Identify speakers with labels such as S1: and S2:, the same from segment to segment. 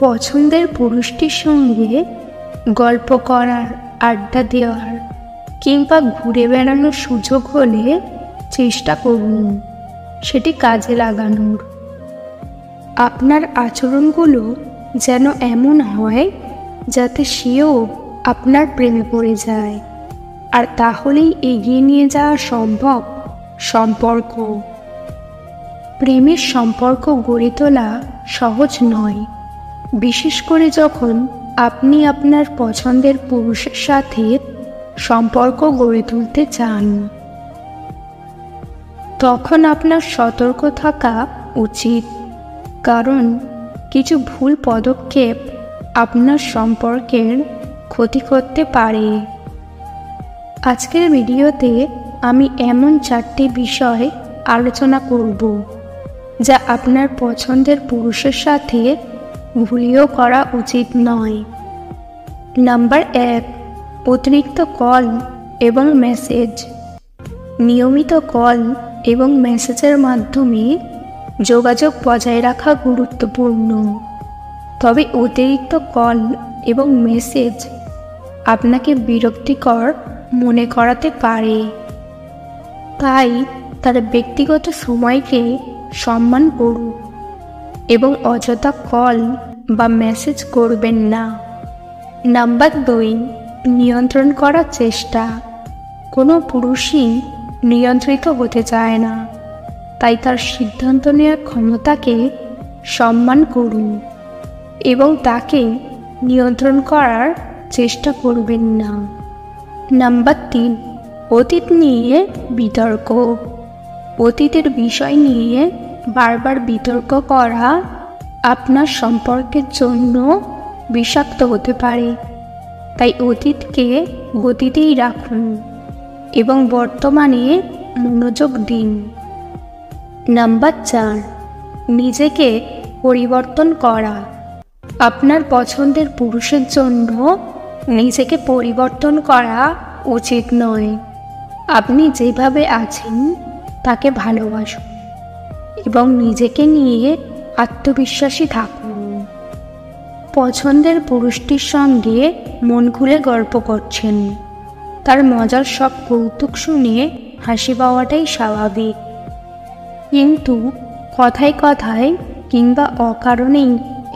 S1: পছন্দের পুরুষটির সঙ্গে গল্প করার, আড্ডা দেওয়ার কিংবা ঘুরে বেড়ানোর সুযোগ হলে চেষ্টা করুন সেটি কাজে লাগানোর। আপনার আচরণগুলো যেন এমন হয় যাতে সেও আপনার প্রেমে পড়ে যায়, আর তাহলেই এগিয়ে নিয়ে যাওয়া সম্ভব সম্পর্ক। প্রেমের সম্পর্ক গড়ে তোলা সহজ নয়, বিশেষ করে যখন আপনি আপনার পছন্দের পুরুষের সাথে সম্পর্ক গড়ে তুলতে চান। তখন আপনার সতর্ক থাকা উচিত, কারণ কিছু ভুল পদক্ষেপ আপনার সম্পর্কের ক্ষতি করতে পারে। আজকের ভিডিওতে আমি এমন 4টি বিষয় আলোচনা করব যা আপনার পছন্দের পুরুষের সাথে ভুলেও করা উচিত নয়। নাম্বার 1, অতিরিক্ত কল এবং মেসেজ। নিয়মিত কল এবং মেসেজের মাধ্যমে যোগাযোগ বজায় রাখা গুরুত্বপূর্ণ, তবে অতিরিক্ত কল এবং মেসেজ আপনাকে বিরক্তিকর মনে করাতে পারে। তাই তার ব্যক্তিগত সময়কে সম্মান করুন এবং অযথা কল বা মেসেজ করবেন না। নাম্বার 2, নিয়ন্ত্রণ করার চেষ্টা। কোনো পুরুষই নিয়ন্ত্রিত হতে চায় না, তাই তার সিদ্ধান্ত নেওয়ার ক্ষমতাকে সম্মান করুন এবং তাকে নিয়ন্ত্রণ করার চেষ্টা করবেন না। নাম্বার 3, অতীত নিয়ে বিতর্ক। অতীতের বিষয় নিয়ে বারবার বিতর্ক করা আপনার সম্পর্কের জন্য বিষাক্ত হতে পারে, তাই অতীতকে গতিতেই রাখুন এবং বর্তমানে মনোযোগ দিন। নাম্বার 4, নিজেকে পরিবর্তন করা। আপনার পছন্দের পুরুষের জন্য নিজেকে পরিবর্তন করা উচিত নয়। আপনি যেভাবে আছেন তাকে ভালোবাসুন এবং নিজেকে নিয়ে আত্মবিশ্বাসী থাকুন। পছন্দের পুরুষটির সঙ্গে মন খুলে গল্প করছেন, তার মজার সব কৌতুক শুনে হাসি পাওয়াটাই স্বাভাবিক, কিন্তু কথায় কথায় কিংবা অকারণেই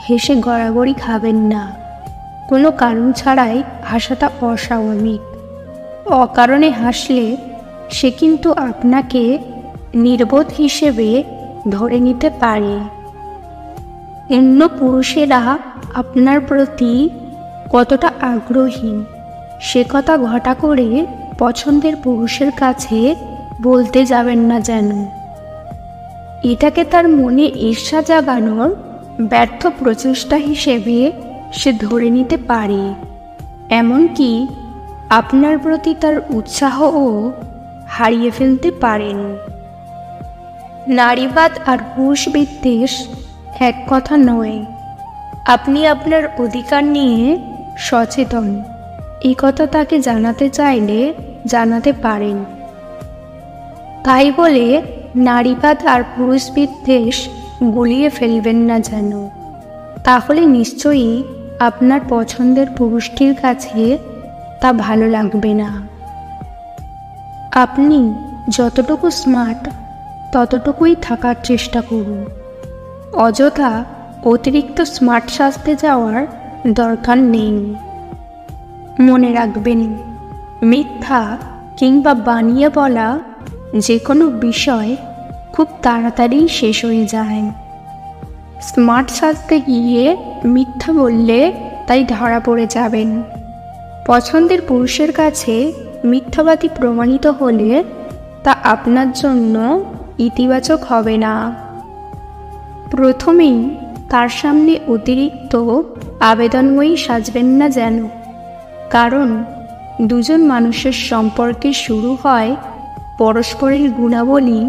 S1: হেসে গড়াগড়ি খাবেন না। কোনো কারণ ছাড়াই হাসাটা অস্বাভাবিক। অকারণে হাসলে সে কিন্তু আপনাকে নির্বোধ হিসেবে ধরে নিতে পারে। অন্য পুরুষেরা আপনার প্রতি কতটা আগ্রহী সে কথা ঘটা করে পছন্দের পুরুষের কাছে বলতে যাবেন না যেন। এটাকে তার মনে ঈর্ষা জাগানোর ব্যর্থ প্রচেষ্টা হিসেবে সে ধরে নিতে পারে, এমনকি আপনার প্রতি তার উৎসাহও হারিয়ে ফেলতে পারেন। নারীবাদ আর পুরুষ বিদ্বেষ এক কথা নয়। আপনি আপনার অধিকার নিয়ে সচেতন, এই কথা তাকে জানাতে চাইলে জানাতে পারেন। তাই বলে নারীবাদ আর পুরুষ বিদ্বেষ গুলিয়ে ফেলবেন না যেন, তাহলে নিশ্চয়ই আপনার পছন্দের পুরুষটির কাছে তা ভালো লাগবে না। আপনি যতটুকু স্মার্ট ততটুকুই থাকার চেষ্টা করুন। অযথা অতিরিক্ত স্মার্ট সাজতে যাওয়ার দরকার নেই। মনে রাখবেন, মিথ্যা কিংবা বানিয়ে বলা যে কোনো বিষয় খুব তাড়াতাড়ি শেষ হয়ে যায়। স্মার্ট সাজতে গিয়ে মিথ্যা বললে তাই ধরা পড়ে যাবেন। পছন্দের পুরুষের কাছে মিথ্যাবাদী প্রমাণিত হলে তা আপনার জন্য ইতিবাচক হবে না। প্রথমেই তার সামনে অতিরিক্ত আবেদনময়ী সাজবেন না যেন, কারণ দুজন মানুষের সম্পর্কে শুরু হয় পরস্পরের গুণাবলী,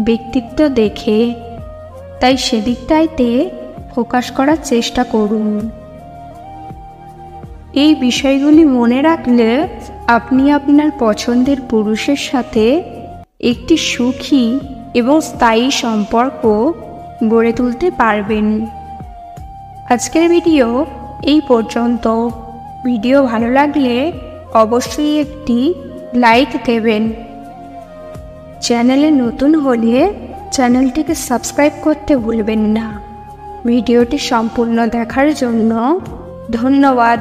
S1: ব্যক্তিত্ব দেখে, তাই সেদিকটাইতে ফোকাস করার চেষ্টা করুন। এই বিষয়গুলি মনে রাখলে আপনি আপনার পছন্দের পুরুষের সাথে একটি সুখী এবং স্থায়ী সম্পর্ক গড়ে তুলতে পারবেন। আজকের ভিডিও এই পর্যন্ত। ভিডিও ভালো লাগলে অবশ্যই একটি লাইক দেবেন। চ্যানেলে নতুন হলে চ্যানেলটিকে সাবস্ক্রাইব করতে ভুলবেন না। ভিডিওটি সম্পূর্ণ দেখার জন্য ধন্যবাদ।